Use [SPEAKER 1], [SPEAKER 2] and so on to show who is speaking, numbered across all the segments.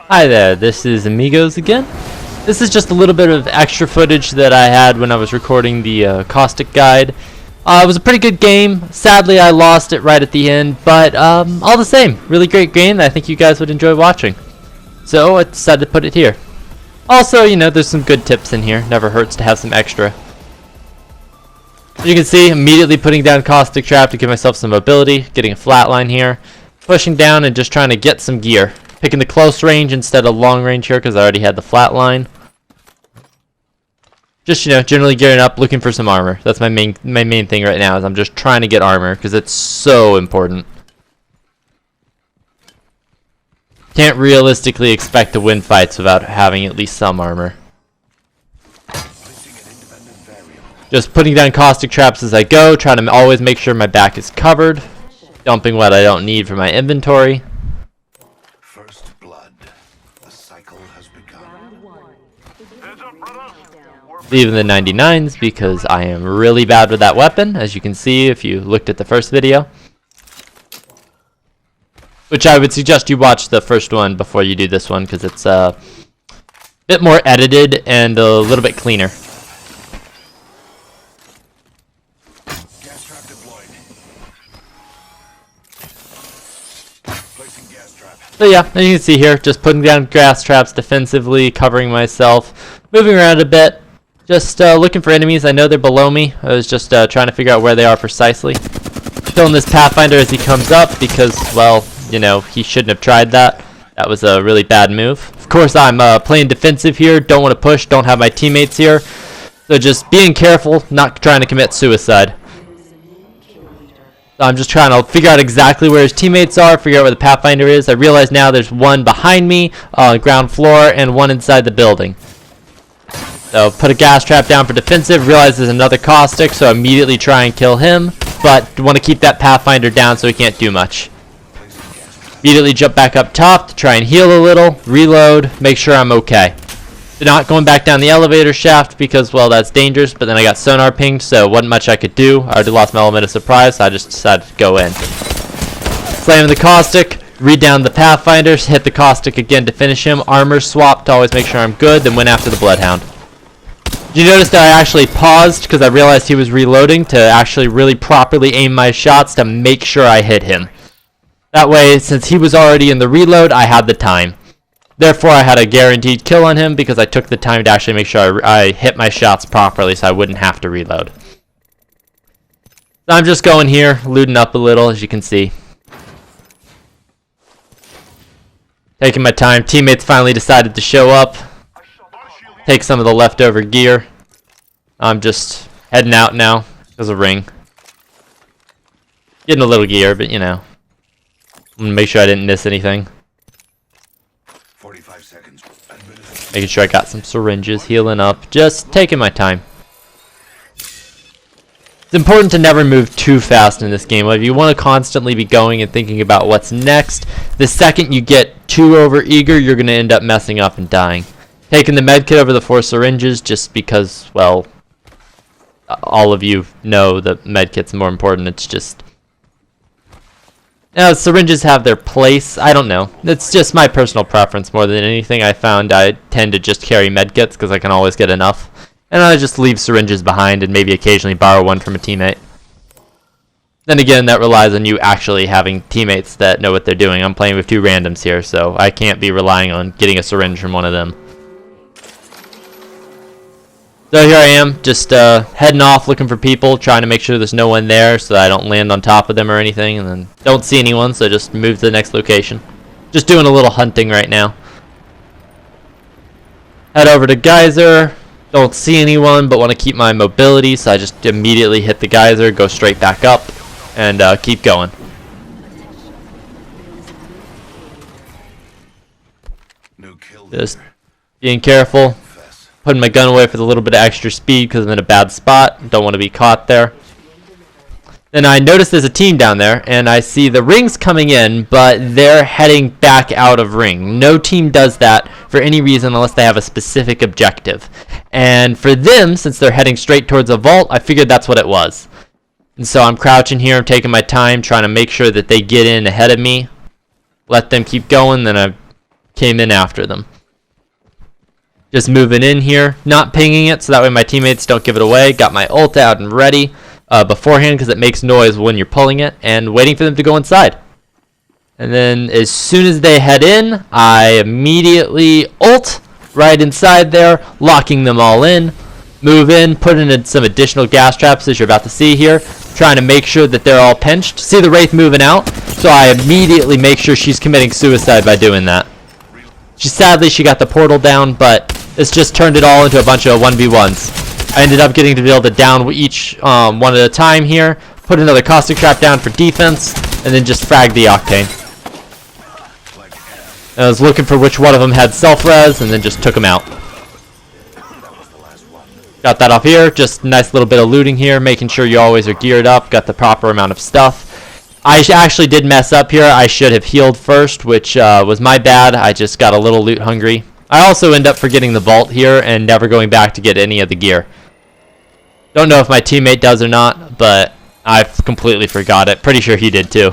[SPEAKER 1] Hi there, this is Amigos again. This is just a little bit of extra footage that I had when I was recording the Caustic guide. It was a pretty good game. Sadly, I lost it right at the end, but all the same, really great game that I think you guys would enjoy watching. So I decided to put it here. Also, you know, there's some good tips in here. Never hurts to have some extra. As you can see, immediately putting down Caustic Trap to give myself some mobility, getting a flat line here, pushing down and just trying to get some gear. Picking the close range instead of long range here because I already had the flat line. Just, you know, generally gearing up, looking for some armor. That's my main thing right now, is I'm just trying to get armor because it's so important. Can't realistically expect to win fights without having at least some armor. Just putting down caustic traps as I go, trying to always make sure my back is covered. Dumping what I don't need for my inventory.
[SPEAKER 2] First blood. The cycle has begun.
[SPEAKER 1] Leaving the 99s because I am really bad with that weapon, as you can see if you looked at the first video. Which I would suggest you watch the first one before you do this one because it's a bit more edited and a little bit cleaner.
[SPEAKER 2] Gas trap deployed. Placing gas trap.
[SPEAKER 1] So yeah, as you can see here, just putting down gas traps defensively, covering myself, moving around a bit, just looking for enemies. I know they're below me. I was just trying to figure out where they are precisely. Killing this Pathfinder as he comes up because, well, you know, he shouldn't have tried that. That was a really bad move. Of course, I'm playing defensive here. Don't want to push. Don't have my teammates here. So just being careful, not trying to commit suicide. So I'm just trying to figure out exactly where his teammates are, figure out where the Pathfinder is. I realize now there's one behind me on the ground floor and one inside the building. So put a gas trap down for defensive, realize there's another caustic, so immediately try and kill him, but want to keep that Pathfinder down so he can't do much. Immediately jump back up top to try and heal a little, reload, make sure I'm okay. Not going back down the elevator shaft because, well, that's dangerous, but then I got sonar pinged, so wasn't much I could do. I already lost my element of surprise, so I just decided to go in. Slamming the caustic, read down the Pathfinders, hit the caustic again to finish him, armor swap to always make sure I'm good, then went after the Bloodhound. Did you notice that I actually paused because I realized he was reloading to actually really properly aim my shots to make sure I hit him. That way, since he was already in the reload, I had the time. Therefore, I had a guaranteed kill on him because I took the time to actually make sure I hit my shots properly so I wouldn't have to reload. So I'm just going here, looting up a little, as you can see. Taking my time. Teammates finally decided to show up. Take some of the leftover gear. I'm just heading out now because of ring. Getting a little gear, but you know. I'm gonna make sure I didn't miss anything.
[SPEAKER 2] 45 seconds.
[SPEAKER 1] Making sure I got some syringes, healing up, just taking my time. It's important to never move too fast in this game. If you want to constantly be going and thinking about what's next, the second you get too over eager, you're going to end up messing up and dying. Taking the medkit over the 4 syringes just because, well, all of you know that medkit's more important. It's just... Now, syringes have their place. I don't know. It's just my personal preference more than anything. I found I tend to just carry medkits because I can always get enough. And I just leave syringes behind and maybe occasionally borrow one from a teammate. Then again, that relies on you actually having teammates that know what they're doing. I'm playing with 2 randoms here, so I can't be relying on getting a syringe from one of them. So here I am, just heading off, looking for people, trying to make sure there's no one there so that I don't land on top of them or anything, and then don't see anyone, so just move to the next location. Just doing a little hunting right now. Head over to Geyser, don't see anyone, but want to keep my mobility, so I just immediately hit the Geyser, go straight back up, and keep going. Just being careful. Putting my gun away for a little bit of extra speed because I'm in a bad spot. Don't want to be caught there. Then I notice there's a team down there, and I see the rings coming in, but they're heading back out of ring. No team does that for any reason unless they have a specific objective. And for them, since they're heading straight towards a vault, I figured that's what it was. And so I'm crouching here, I'm taking my time, trying to make sure that they get in ahead of me. Let them keep going, then I came in after them. Just moving in here, not pinging it so that way my teammates don't give it away. Got my ult out and ready beforehand because it makes noise when you're pulling it, and waiting for them to go inside. And then as soon as they head in, I immediately ult right inside there, locking them all in. Move in, put in some additional gas traps as you're about to see here, trying to make sure that they're all pinched. See the Wraith moving out, so I immediately make sure she's committing suicide by doing that. Sadly, she got the portal down, but it's just turned it all into a bunch of 1v1s. I ended up getting to be able to down each one at a time here, put another caustic trap down for defense, and then just frag the Octane. I was looking for which one of them had self-res, and then just took them out. Got that off here, just a nice little bit of looting here, making sure you always are geared up, got the proper amount of stuff. I actually did mess up here. I should have healed first, which was my bad. I just got a little loot hungry. I also end up forgetting the vault here and never going back to get any of the gear. Don't know if my teammate does or not, but I've completely forgot it. Pretty sure he did too.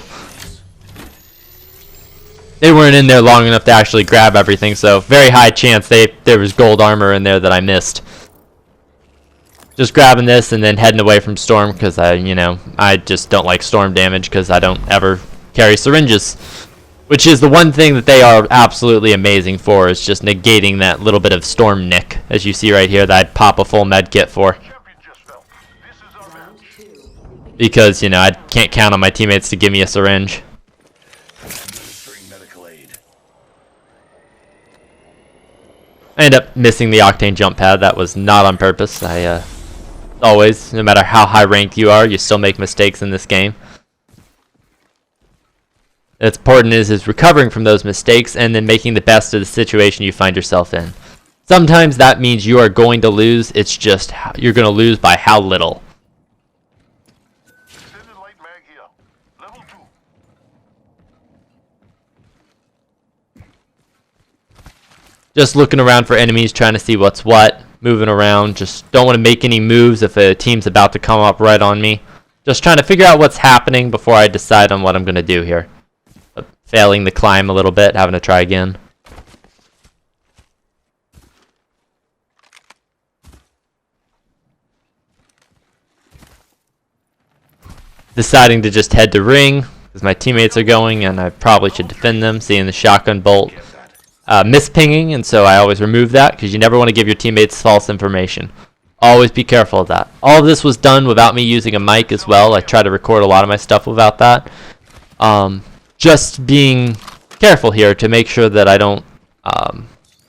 [SPEAKER 1] They weren't in there long enough to actually grab everything, so very high chance there was gold armor in there that I missed. Just grabbing this and then heading away from Storm because I just don't like Storm damage because I don't ever carry syringes, which is the one thing that they are absolutely amazing for, is just negating that little bit of Storm nick, as you see right here, that I'd pop a full med kit for. Because, I can't count on my teammates to give me a syringe. I end up missing the Octane jump pad. That was not on purpose. Always, no matter how high ranked you are, you still make mistakes in this game. What's important is recovering from those mistakes and then making the best of the situation you find yourself in. Sometimes that means you are going to lose. It's just you're going to lose by how little. Just looking around for enemies, trying to see what's what. Moving around, just don't want to make any moves if a team's about to come up right on me. Just trying to figure out what's happening before I decide on what I'm going to do here. Failing the climb a little bit, having to try again. Deciding to just head to ring, because my teammates are going and I probably should defend them, seeing the shotgun bolt. Mispinging, and so I always remove that because you never want to give your teammates false information. Always be careful of that. All of this was done without me using a mic as well. I try to record a lot of my stuff without that. Just being careful here to make sure that I don't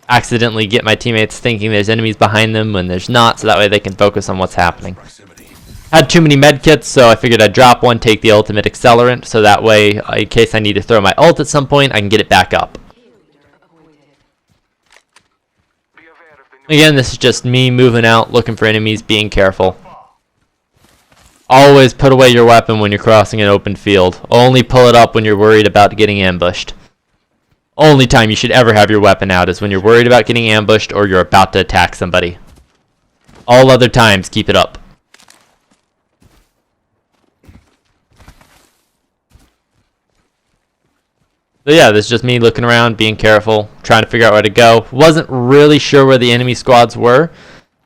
[SPEAKER 1] accidentally get my teammates thinking there's enemies behind them when there's not, so that way they can focus on what's happening. Had too many medkits, so I figured I'd drop one, take the ultimate accelerant, so that way, in case I need to throw my ult at some point, I can get it back up. Again, this is just me moving out, looking for enemies, being careful. Always put away your weapon when you're crossing an open field. Only pull it up when you're worried about getting ambushed. Only time you should ever have your weapon out is when you're worried about getting ambushed or you're about to attack somebody. All other times, keep it up. So yeah, this is just me looking around, being careful, trying to figure out where to go. Wasn't really sure where the enemy squads were,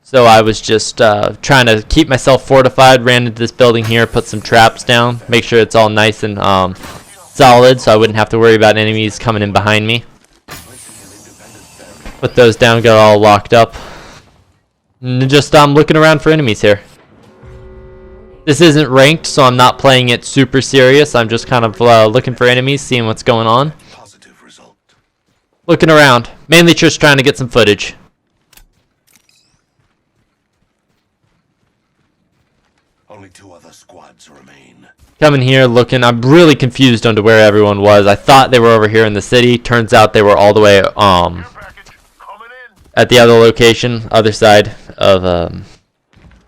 [SPEAKER 1] so I was just trying to keep myself fortified. Ran into this building here, put some traps down, make sure it's all nice and solid, so I wouldn't have to worry about enemies coming in behind me. Put those down, got all locked up. And just looking around for enemies here. This isn't ranked, so I'm not playing it super serious. I'm just kind of looking for enemies, seeing what's going on. Looking around. Mainly just trying to get some footage.
[SPEAKER 2] Only 2 other squads remain.
[SPEAKER 1] Coming here, looking. I'm really confused on to where everyone was. I thought they were over here in the city. Turns out they were all the way at the other location, other side of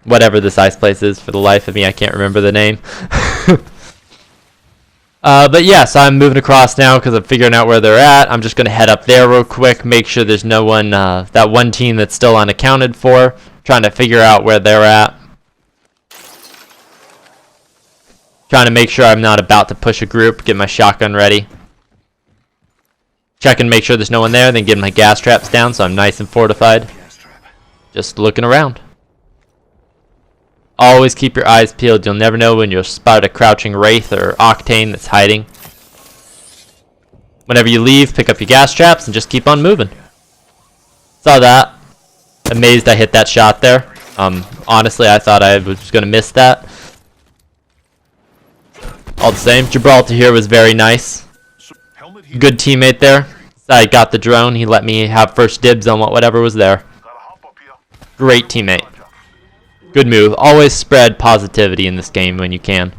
[SPEAKER 1] whatever this ice place is. For the life of me, I can't remember the name. But yeah, so I'm moving across now because I'm figuring out where they're at. I'm just going to head up there real quick, make sure there's no one, that one team that's still unaccounted for, trying to figure out where they're at. Trying to make sure I'm not about to push a group, get my shotgun ready. check and make sure there's no one there, then get my gas traps down so I'm nice and fortified. Just looking around. Always keep your eyes peeled. You'll never know when you'll spot a crouching Wraith or Octane that's hiding. Whenever you leave, pick up your gas traps and just keep on moving. Saw that. Amazed I hit that shot there. Honestly, I thought I was going to miss that. All the same, Gibraltar here was very nice. Good teammate there. I got the drone. He let me have first dibs on whatever was there. Great teammate. Good move. Always spread positivity in this game when you can.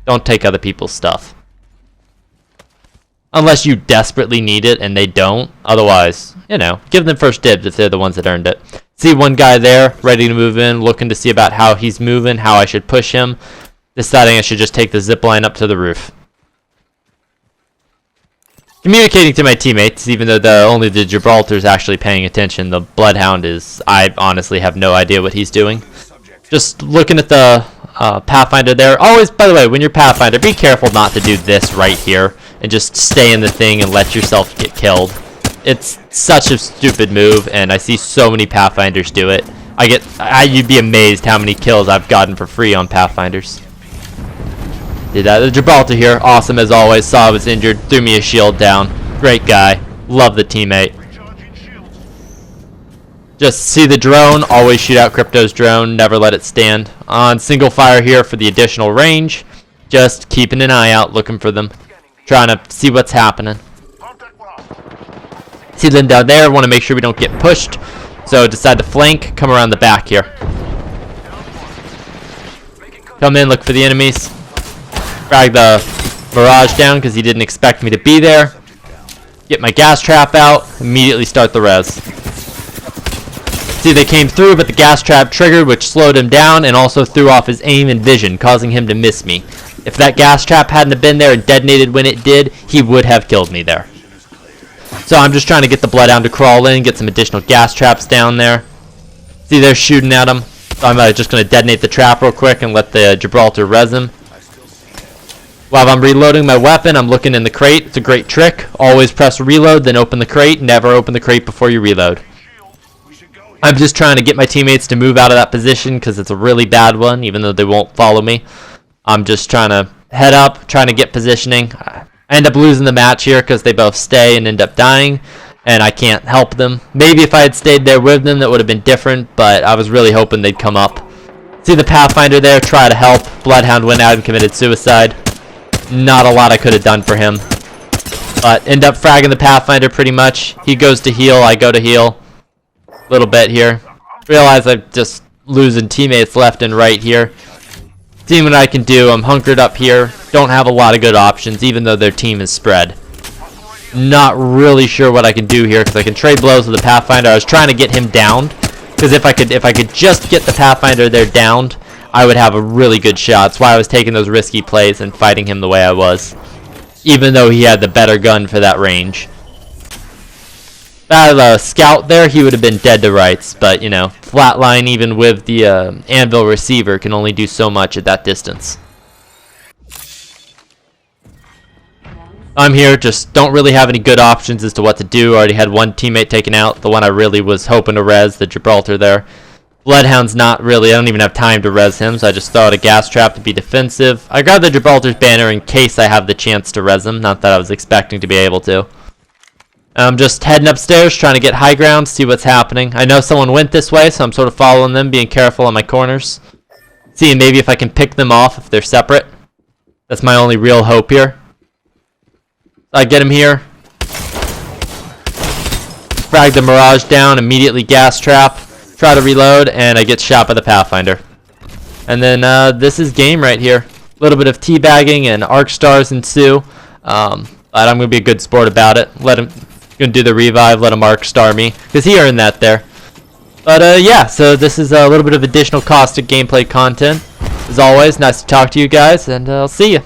[SPEAKER 1] Don't take other people's stuff. Unless you desperately need it and they don't. Otherwise, you know, give them first dibs if they're the ones that earned it. See one guy there, ready to move in, looking to see about how he's moving, how I should push him. Deciding I should just take the zip line up to the roof. Communicating to my teammates, even though only the Gibraltar's actually paying attention. The Bloodhound is, I honestly have no idea what he's doing. Just looking at the Pathfinder there. Always, by the way, when you're Pathfinder, be careful not to do this right here and just stay in the thing and let yourself get killed. It's such a stupid move, and I see so many Pathfinders do it. You'd be amazed how many kills I've gotten for free on Pathfinders. Did that. The Gibraltar here, awesome as always. Saw I was injured, threw me a shield down. Great guy. Love the teammate. Just see the drone, always shoot out Crypto's drone, never let it stand. On single fire here for the additional range. Just keeping an eye out, looking for them. Trying to see what's happening. See them down there, want to make sure we don't get pushed. So decide to flank, come around the back here. Come in, look for the enemies. Drag the Mirage down because he didn't expect me to be there. Get my gas trap out, immediately start the res. See, they came through, but the gas trap triggered, which slowed him down and also threw off his aim and vision, causing him to miss me. If that gas trap hadn't have been there and detonated when it did, he would have killed me there. So I'm just trying to get the Bloodhound to crawl in, get some additional gas traps down there. See, they're shooting at him. So I'm just going to detonate the trap real quick and let the Gibraltar res him. While I'm reloading my weapon, I'm looking in the crate. It's a great trick. Always press reload, then open the crate. Never open the crate before you reload. I'm just trying to get my teammates to move out of that position because it's a really bad one, even though they won't follow me. I'm just trying to head up, trying to get positioning. I end up losing the match here because they both stay and end up dying, and I can't help them. Maybe if I had stayed there with them, that would have been different, but I was really hoping they'd come up. See the Pathfinder there, try to help. Bloodhound went out and committed suicide. Not a lot I could have done for him. But end up fragging the Pathfinder pretty much. He goes to heal, I go to heal. Little bit here. Realize I'm just losing teammates left and right here. Seeing what I can do. I'm hunkered up here. Don't have a lot of good options, even though their team is spread. Not really sure what I can do here because I can trade blows with the Pathfinder. I was trying to get him downed because if I could just get the Pathfinder there downed, I would have a really good shot. That's why I was taking those risky plays and fighting him the way I was, even though he had the better gun for that range. That scout there, he would have been dead to rights, but you know, flatline even with the anvil receiver can only do so much at that distance. I'm here, just don't really have any good options as to what to do. Already had one teammate taken out, the one I really was hoping to res, the Gibraltar there. Bloodhound's not really, I don't even have time to res him, so I just throw out a gas trap to be defensive. I grabbed the Gibraltar's banner in case I have the chance to res him, not that I was expecting to be able to. I'm just heading upstairs, trying to get high ground, see what's happening. I know someone went this way, so I'm sort of following them, being careful on my corners. Seeing maybe if I can pick them off if they're separate. That's my only real hope here. I get him here. Frag the Mirage down, immediately gas trap. Try to reload, and I get shot by the Pathfinder. And then this is game right here. A little bit of teabagging and arc stars ensue. But I'm going to be a good sport about it. Gonna do the revive, let him arc star me, because he earned that there. But yeah, so this is a little bit of additional Caustic gameplay content. As always, nice to talk to you guys, and I'll see you.